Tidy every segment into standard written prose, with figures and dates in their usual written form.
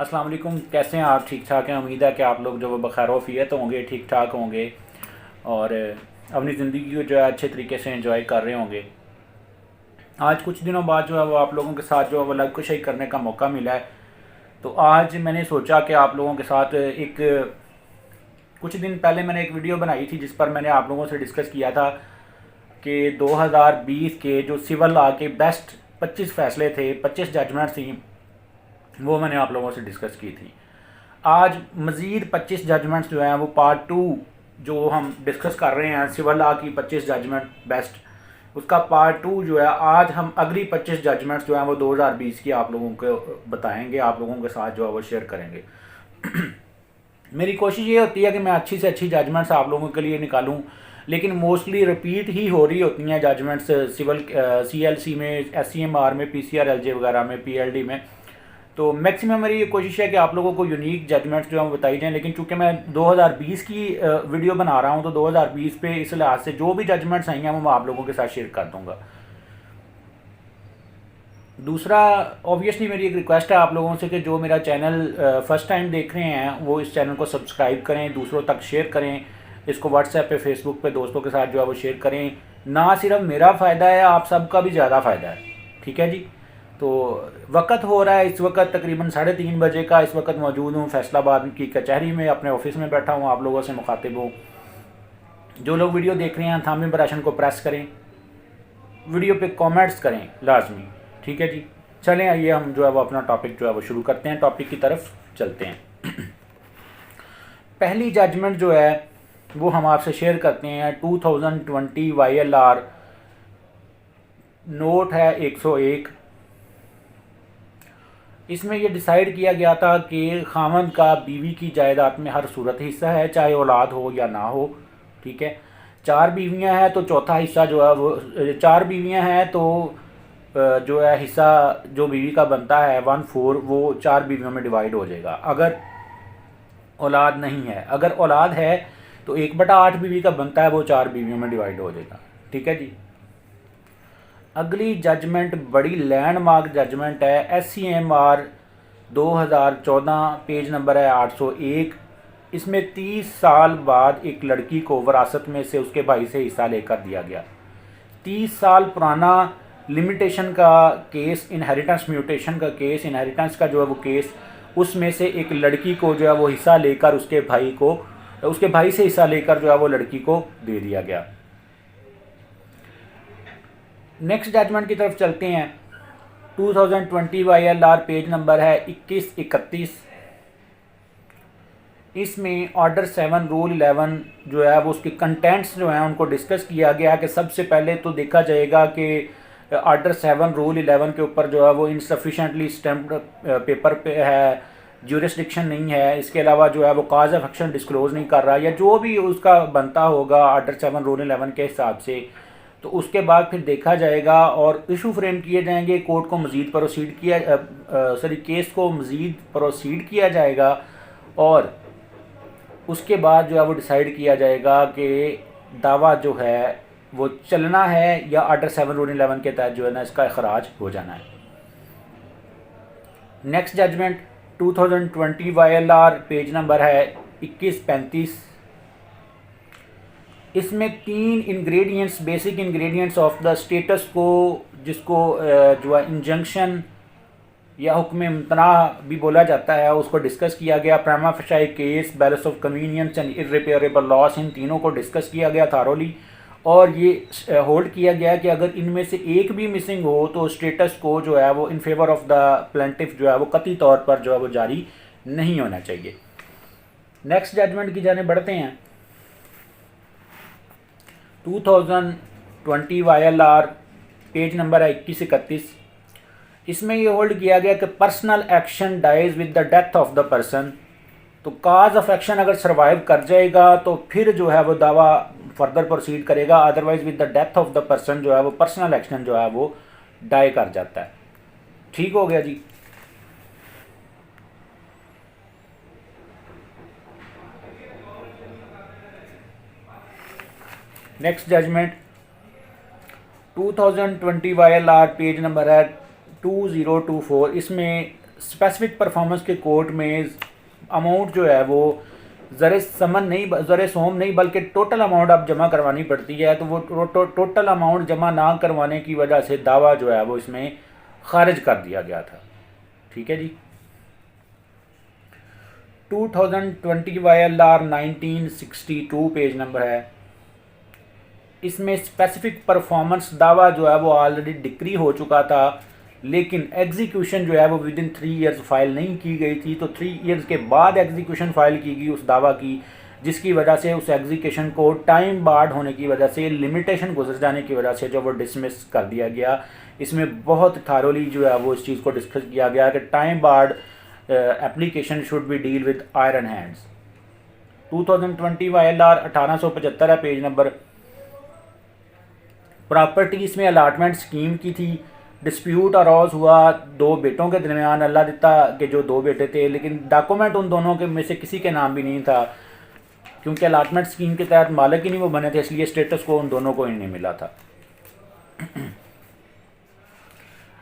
अस्सलाम वालेकुम। कैसे हैं आप? ठीक ठाक हैं? उम्मीद है कि आप लोग जो वो बखैर वफ़ियत होंगे, ठीक ठाक होंगे और अपनी ज़िंदगी को जो है अच्छे तरीके से एंजॉय कर रहे होंगे। आज कुछ दिनों बाद जो है वो आप लोगों के साथ जो है वो लाइव कुछ करने का मौका मिला है। तो आज मैंने सोचा कि आप लोगों के साथ एक कुछ दिन पहले मैंने एक वीडियो बनाई थी जिस पर मैंने आप लोगों से डिस्कस किया था कि 2020 के जो सिविल लॉ के बेस्ट 25 फैसले थे, 25 जजमेंट थी, वो मैंने आप लोगों से डिस्कस की थी। आज मज़ीद 25 जजमेंट्स जो हैं वो पार्ट टू जो हम डिस्कस कर रहे हैं सिविल लॉ की 25 जजमेंट बेस्ट, उसका पार्ट टू जो है आज हम अगली 25 जजमेंट्स जो हैं वो 2020 की आप लोगों को बताएंगे, आप लोगों के साथ जो है वो शेयर करेंगे। मेरी कोशिश ये होती है कि मैं अच्छी से अच्छी जजमेंट्स आप लोगों के लिए निकालूं, लेकिन मोस्टली रिपीट ही हो रही होती हैं जजमेंट्स सिविल सीएलसी में, एससीएमआर में, पीसीआर-एलजे वगैरह में, पीएलडी में। तो मैक्सिमम मेरी ये कोशिश है कि आप लोगों को यूनिक जजमेंट्स जो हैं बताई जाएँ, लेकिन चूंकि मैं 2020 की वीडियो बना रहा हूँ तो 2020 पे इस लिहाज से जो भी जजमेंट्स आई हैं वो मैं आप लोगों के साथ शेयर कर दूँगा। दूसरा, ऑब्वियसली मेरी एक रिक्वेस्ट है आप लोगों से कि जो मेरा चैनल फर्स्ट टाइम देख रहे हैं वो इस चैनल को सब्सक्राइब करें, दूसरों तक शेयर करें, इसको व्हाट्सएप पे, फेसबुक पे दोस्तों के साथ जो है वो शेयर करें। ना सिर्फ मेरा फ़ायदा है, आप सबका भी ज़्यादा फ़ायदा है। ठीक है जी। तो वक्त हो रहा है इस वक्त तकरीबन 3:30 बजे का। इस वक्त मौजूद हूँ फैसलाबाद की कचहरी में, अपने ऑफिस में बैठा हूँ, आप लोगों से मुखातिब हूँ। जो लोग वीडियो देख रहे हैं थंब इंप्रेशन को प्रेस करें, वीडियो पे कमेंट्स करें लाजमी। ठीक है जी। चलें आइए हम जो है वो अपना टॉपिक जो है वो शुरू करते हैं, टॉपिक की तरफ चलते हैं। पहली जजमेंट जो है वो हम आपसे शेयर करते हैं 2020 YLR नोट है 101। इसमें ये डिसाइड किया गया था कि खामद का बीवी की जायदाद में हर सूरत हिस्सा है, चाहे औलाद हो या ना हो। ठीक है। 4 बीवियां हैं तो चौथा हिस्सा जो है वो, 4 बीवियां हैं तो जो है हिस्सा जो बीवी का बनता है 1/4 वो 4 बीवियों में डिवाइड हो जाएगा। अगर औलाद नहीं है, अगर औलाद है तो 1/8 बीवी का बनता है, वो 4 बीवियों में डिवाइड हो जाएगा। ठीक है जी। अगली जजमेंट बड़ी लैंडमार्क जजमेंट है, SCMR 2014, पेज नंबर है 801। इसमें 30 साल बाद एक लड़की को विरासत में से उसके भाई से हिस्सा लेकर दिया गया। 30 साल पुराना लिमिटेशन का केस, इनहेरिटेंस म्यूटेशन का केस, इनहेरिटेंस का जो है वो केस, उसमें से एक लड़की को जो है वो हिस्सा लेकर उसके भाई से हिस्सा लेकर जो है वो लड़की को दे दिया गया। नेक्स्ट जजमेंट की तरफ चलते हैं। 2020 YLR पेज नंबर है 2131। इसमें ऑर्डर 7 रूल 11 जो है वो उसके कंटेंट्स जो हैं उनको डिस्कस किया गया कि सबसे पहले तो देखा जाएगा कि ऑर्डर 7 रूल 11 के ऊपर जो है वो इनसफिशेंटली स्टैम्प्ड पेपर पे है, ज्यूरिसडिक्शन नहीं है। इसके अलावा जो है वो काज ऑफ एक्शन डिस्क्लोज नहीं कर रहा, या जो भी उसका बनता होगा ऑर्डर 7 रूल 11 के हिसाब से। तो उसके बाद फिर देखा जाएगा और इशू फ्रेम किए जाएंगे, कोर्ट को मज़ीद प्रोसीड किया केस को मज़ीद प्रोसीड किया जाएगा और उसके बाद जो है वो डिसाइड किया जाएगा कि दावा जो है वो चलना है या ऑर्डर 7 रूल 11 के तहत जो है ना इसका अखराज हो जाना है। Next judgment 2020 YLR page number है 2135। इसमें 3 ingredients, basic ingredients of the status quo, जिसको जो है इंजंक्शन या हुक्म इम्तना भी बोला जाता है, उसको डिस्कस किया गया। Prima facie case, balance of convenience and irreparable loss, इन तीनों को डिस्कस किया गया थारोली और ये होल्ड किया गया कि अगर इनमें से एक भी मिसिंग हो तो स्टेटस को जो है वो इन फेवर ऑफ द प्लेंटिफ जो है वो कतई तौर पर जो है वो जारी नहीं होना चाहिए। नेक्स्ट जजमेंट की जाने बढ़ते हैं। 2020 YLR पेज नंबर है 2131। इसमें ये होल्ड किया गया कि personal action dies with the death of the person. तो काज ऑफ एक्शन अगर सर्वाइव कर जाएगा तो फिर जो है वो दावा फर्दर प्रोसीड करेगा, otherwise with the death of the person जो है वो पर्सनल एक्शन जो है वो डाई कर जाता है। ठीक हो गया जी। Next judgment 2020 YLR page number है 2024। इसमें स्पेसिफिक परफॉर्मेंस के कोर्ट में अमाउंट जो है वो ज़र सोम नहीं बल्कि टोटल अमाउंट आप जमा करवानी पड़ती है, तो वो टोटल अमाउंट जमा ना करवाने की वजह से दावा जो है वो इसमें खारिज कर दिया गया था। ठीक है जी। 2020 YLR 1962 पेज नंबर है। इसमें स्पेसिफिक परफॉर्मेंस दावा जो है वो ऑलरेडी डिक्री हो चुका था, लेकिन एग्जीक्यूशन जो है वो विद इन 3 ईयर्स फाइल नहीं की गई थी, तो 3 ईयर्स के बाद एग्जीक्यूशन फाइल की गई उस दावा की, जिसकी वजह से उस एग्जीक्यूशन को टाइम बार्ड होने की वजह से, लिमिटेशन गुजर जाने की वजह से जो वो डिसमिस कर दिया गया। इसमें बहुत थारोली जो है वो इस चीज़ को डिस्कस किया गया कि time barred application should be deal with iron hands. 2020 YLR 1875 है पेज नंबर। प्रॉपर्टीज़ में अलाटमेंट स्कीम की थी। डिस्प्यूट अराउज हुआ 2 बेटों के दरमियान, अल्लाह दिता के जो 2 बेटे थे, लेकिन डॉक्यूमेंट उन दोनों के में से किसी के नाम भी नहीं था, क्योंकि अलाटमेंट स्कीम के तहत मालिक ही नहीं वो बने थे, इसलिए स्टेटस को उन दोनों को ही नहीं मिला था।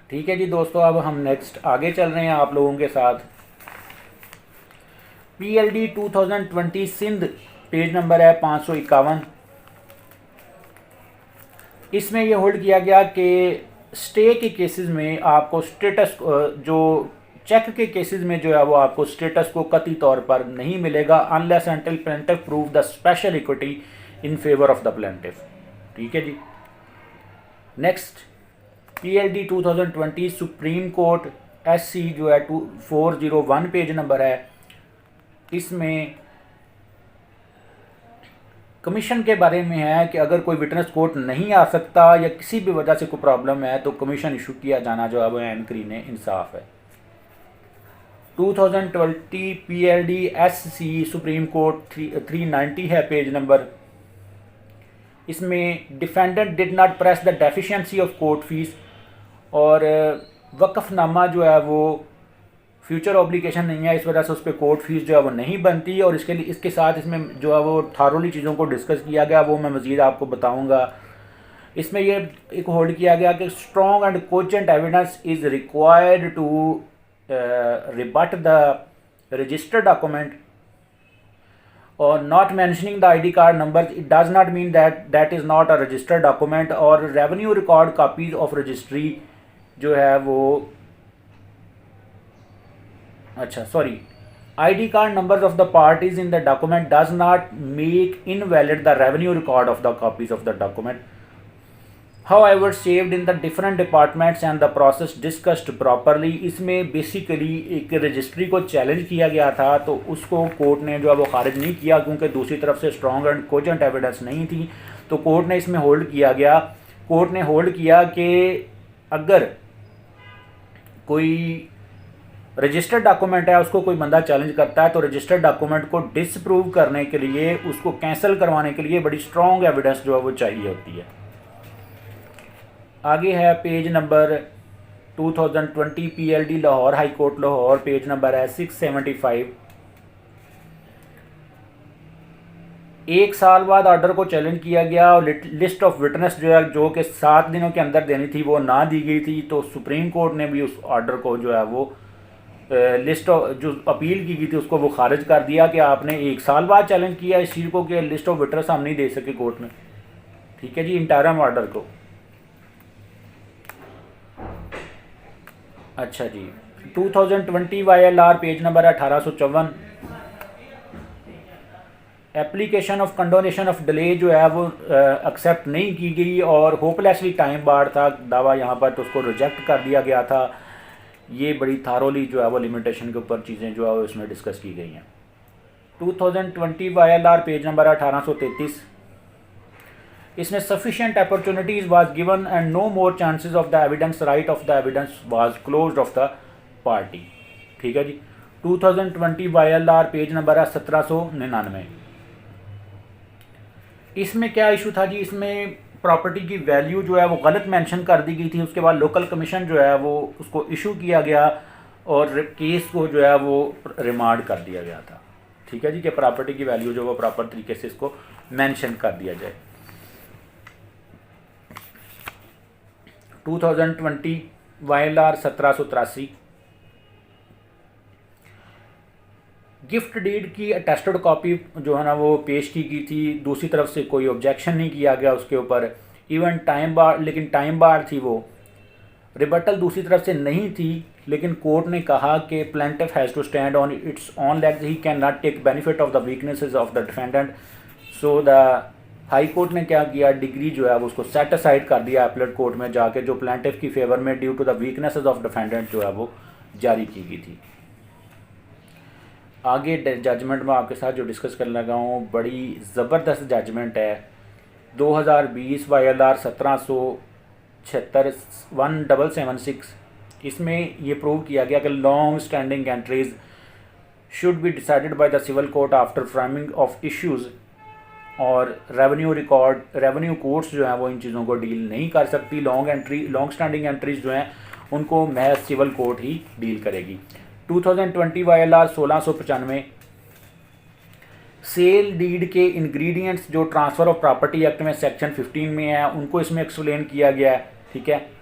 ठीक है जी दोस्तों, अब हम नेक्स्ट आगे चल रहे हैं आप लोगों के साथ। PLD 2020 सिंध पेज नंबर है 551। इसमें यह होल्ड किया गया कि स्टे के केसेस में आपको स्टेटस जो चेक के केसेस में जो है वो आपको स्टेटस को कतई तौर पर नहीं मिलेगा unless until plaintiff prove the special equity in favour of the plaintiff. ठीक है जी। Next PLD 2020 supreme court SC जो है 401 पेज नंबर है। इसमें कमीशन के बारे में है कि अगर कोई विटनेस कोर्ट नहीं आ सकता या किसी भी वजह से कोई प्रॉब्लम है तो कमीशन इशू किया जाना जो है वो एनक्री ने इंसाफ है। 2020 PLD SC सुप्रीम कोर्ट 390 है पेज नंबर। इसमें defendant did not press the deficiency of court fees, और वक़फ़नामा जो है वो फ्यूचर ऑब्लिगेशन नहीं है, इस वजह से उस पर कोर्ट फीस जो है वो नहीं बनती। और इसके साथ इसमें जो है वो थारोली चीज़ों को डिस्कस किया गया, वो मैं मज़ीद आपको बताऊंगा। इसमें ये एक होल्ड किया गया कि strong and cogent evidence is required to rebut the registered document, और not mentioning the ID card number it does not mean that is not a registered document. और revenue record copies of registry जो है वो ID card numbers of the parties in the document does not make invalid the revenue record of the copies of the document. However, saved in the different departments and the process discussed properly। इसमें basically एक registry को challenge किया गया था, तो उसको court ने जो है वो खारिज नहीं किया, क्योंकि दूसरी तरफ से स्ट्रॉन्ग एंड कोजेंट एविडेंस नहीं थी। तो कोर्ट ने इसमें होल्ड किया गया, कोर्ट ने होल्ड किया कि अगर कोई रजिस्टर्ड डॉक्यूमेंट है उसको कोई बंदा चैलेंज करता है, तो रजिस्टर्ड डॉक्यूमेंट को डिसप्रूव करने के लिए, उसको कैंसिल करवाने के लिए बड़ी स्ट्रॉन्ग एविडेंस जो है वो चाहिए होती है। आगे है page number 2020 PLD Lahore high court Lahore page number है 675। 1 साल बाद ऑर्डर को चैलेंज किया गया और लिस्ट ऑफ विटनेस जो है जो कि 7 दिनों के अंदर देनी थी वो ना दी गई थी, तो सुप्रीम कोर्ट ने भी उस ऑर्डर को जो है वो लिस्ट जो अपील की गई थी उसको वो खारिज कर दिया कि आपने 1 साल बाद चैलेंज किया इस चीज़ को कि लिस्ट ऑफ विटनेस हम नहीं दे सके कोर्ट में। ठीक है जी, इंटरम ऑर्डर को। अच्छा जी, 2020 YLR page number 1854। Application of condonation of delay जो है वो एक्सेप्ट नहीं की गई और होपलेसली टाइम बार्ड था दावा यहाँ पर, तो उसको रिजेक्ट कर दिया गया था। ये बड़ी थारोली जो है वो लिमिटेशन के ऊपर चीज़ें जो है वो इसमें डिस्कस की गई हैं। 2020 YLR पेज नंबर 1833। इसमें sufficient opportunities was given and no more chances of the evidence right of the evidence was closed of the party. ठीक है जी, 2020 YLR पेज नंबर है 1799। इसमें क्या इशू था जी, इसमें प्रॉपर्टी की वैल्यू जो है वो गलत मेंशन कर दी गई थी। उसके बाद लोकल कमीशन जो है वो उसको इशू किया गया और केस को जो है वो रिमांड कर दिया गया था। ठीक है जी, कि प्रॉपर्टी की वैल्यू जो वो प्रॉपर तरीके से इसको मेंशन कर दिया जाए। 2020 YLR 1783। गिफ्ट डीड की अटेस्टेड कॉपी जो है ना वो पेश की गई थी, दूसरी तरफ से कोई ऑब्जेक्शन नहीं किया गया उसके ऊपर। इवन टाइम बार, लेकिन टाइम बार थी वो, रिबटल दूसरी तरफ से नहीं थी, लेकिन कोर्ट ने कहा कि plaintiff has to stand on its own legs, he cannot take benefit of the weaknesses of the defendant. So the high court ने क्या किया, डिग्री जो है वो उसको सेट असाइड कर दिया अपीलेट कोर्ट में जाके, जो प्लेंटिफ की फेवर में due to the weaknesses of defendant जो है वो जारी की गई थी। आगे जजमेंट में आपके साथ जो डिस्कस करने लगा हूँ, बड़ी ज़बरदस्त जजमेंट है। 2020 YLR 1776 1776, इसमें ये प्रूव किया गया कि long standing entries should be decided by the civil court after framing of issues, और रेवेन्यू कोर्ट्स जो हैं वो इन चीज़ों को डील नहीं कर सकती। लॉन्ग स्टैंडिंग एंट्रीज जो हैं उनको महज सिविल कोर्ट ही डील करेगी। 2020 YLR 1695, सेल डीड के इंग्रेडिएंट्स जो ट्रांसफ़र ऑफ प्रॉपर्टी एक्ट में सेक्शन 15 में है उनको इसमें एक्सप्लेन किया गया है, ठीक है।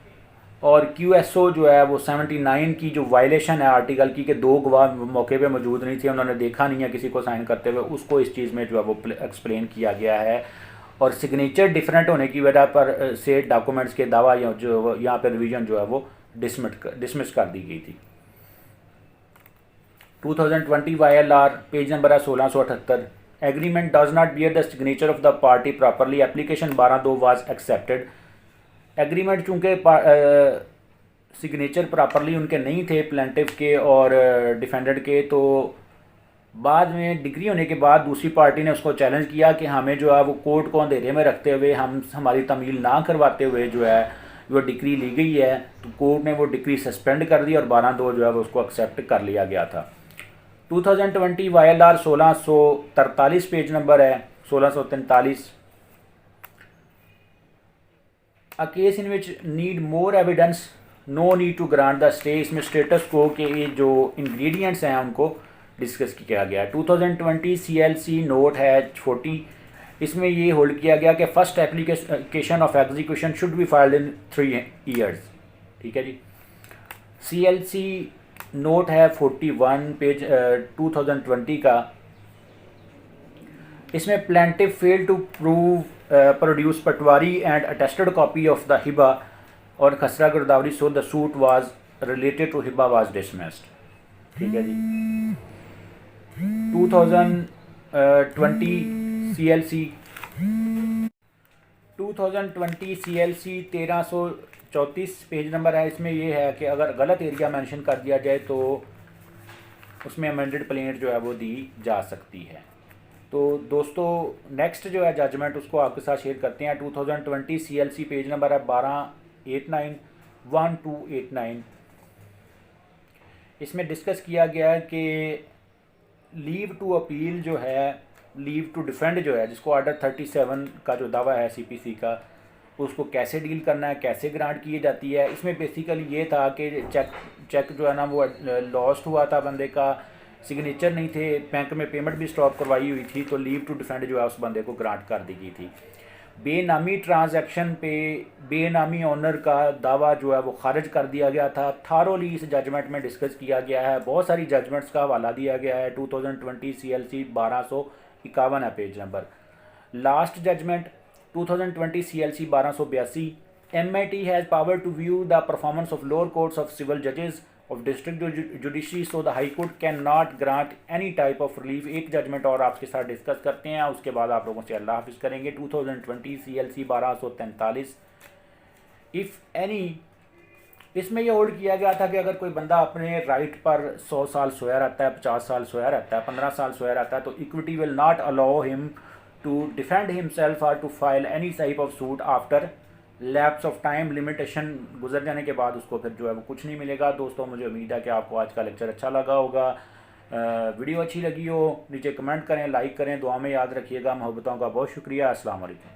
और QSO जो है वो 79 की जो वायलेशन है आर्टिकल की, कि 2 गवाह मौके पे मौजूद नहीं थे, उन्होंने देखा नहीं है किसी को साइन करते हुए, उसको इस चीज़ में जो है वो एक्सप्लेन किया गया है। और सिग्नेचर डिफरेंट होने की वजह पर से डॉक्यूमेंट्स के दावा जो यहाँ पर रिवीजन जो है वो डिसमिस कर दी गई थी। 2020 YLR पेज नंबर है 1678, agreement does not bear the signature of the party properly, application 12/2 was accepted. Agreement चूँकि सिग्नेचर प्रॉपरली उनके नहीं थे प्लेंटिफ के और डिफेंडेंट के, तो बाद में डिग्री होने के बाद दूसरी पार्टी ने उसको चैलेंज किया कि हमें जो है वो कोर्ट को अंधेरे में रखते हुए, हमारी तमील ना करवाते हुए जो है वो डिग्री ली गई है, तो कोर्ट ने वो डिग्री सस्पेंड कर दी और 12/2 जो है वो उसको एक्सेप्ट कर लिया गया था। 2020 YLR 1643 पेज नंबर है 1643, a case in which need more evidence, no need to grant the stay. इसमें स्टेटस को के जो इंग्रेडिएंट्स हैं उनको डिस्कस किया गया है। 2020 CLC नोट है 40, इसमें ये होल्ड किया गया कि first application of execution should be filed in 3 years, ठीक है जी। CLC नोट है 41 पेज 2020 का, इसमें plaintiff fail to produce patwari and attested copy of the hiba और खसरा गिरदावरी, so the suit was related to hiba was dismissed, ठीक है जी। 2020 CLC 1334 पेज नंबर है, इसमें ये है कि अगर गलत एरिया मेंशन कर दिया जाए तो उसमें अमेंडेड प्लेंट जो है वो दी जा सकती है। तो दोस्तों नेक्स्ट जो है जजमेंट उसको आपके साथ शेयर करते हैं। 2020 CLC पेज नंबर है 1289 इसमें डिस्कस किया गया है कि लीव टू अपील जो है, लीव टू डिफेंड जो है, जिसको ऑर्डर 37 का जो दावा है CPC का, उसको कैसे डील करना है, कैसे ग्रांट की जाती है। इसमें बेसिकली ये था कि चेक जो है ना वो लॉस्ट हुआ था, बंदे का सिग्नेचर नहीं थे, बैंक में पेमेंट भी स्टॉप करवाई हुई थी, तो लीव टू डिफेंड जो है उस बंदे को ग्रांट कर दी गई थी। बेनामी ट्रांजैक्शन पे बेनामी ऑनर का दावा जो है वो खारिज कर दिया गया था। थारोली इस जजमेंट में डिस्कस किया गया है, बहुत सारी जजमेंट्स का हवाला दिया गया है। 2020 CLC 1251 है page number. Last judgment 2020 CLC 1282, MIT has power to view the performance of lower courts of civil जजेस of district judiciary, so the high court can not grant any type of relief. एक judgment और आपके साथ discuss करते हैं, उसके बाद आप लोगों से अल्लाह हाफिज़ करेंगे। 2020 CLC 1243, इफ़ एनी, इसमें यह होल्ड किया गया था कि अगर कोई बंदा अपने राइट पर 100 साल सोया रहता है, 50 साल सोया रहता है, 15 साल सोया रहता है, तो equity will not allow him to defend himself और to file any type of suit after lapse of time. Limitation गुजर जाने के बाद उसको फिर जो है वो कुछ नहीं मिलेगा। दोस्तों मुझे उम्मीद है कि आपको आज का लेक्चर अच्छा लगा होगा। वीडियो अच्छी लगी हो नीचे कमेंट करें, लाइक करें, दुआ में याद रखिएगा। मोहब्बतों का बहुत शुक्रिया। अस्सलाम वालेकुम।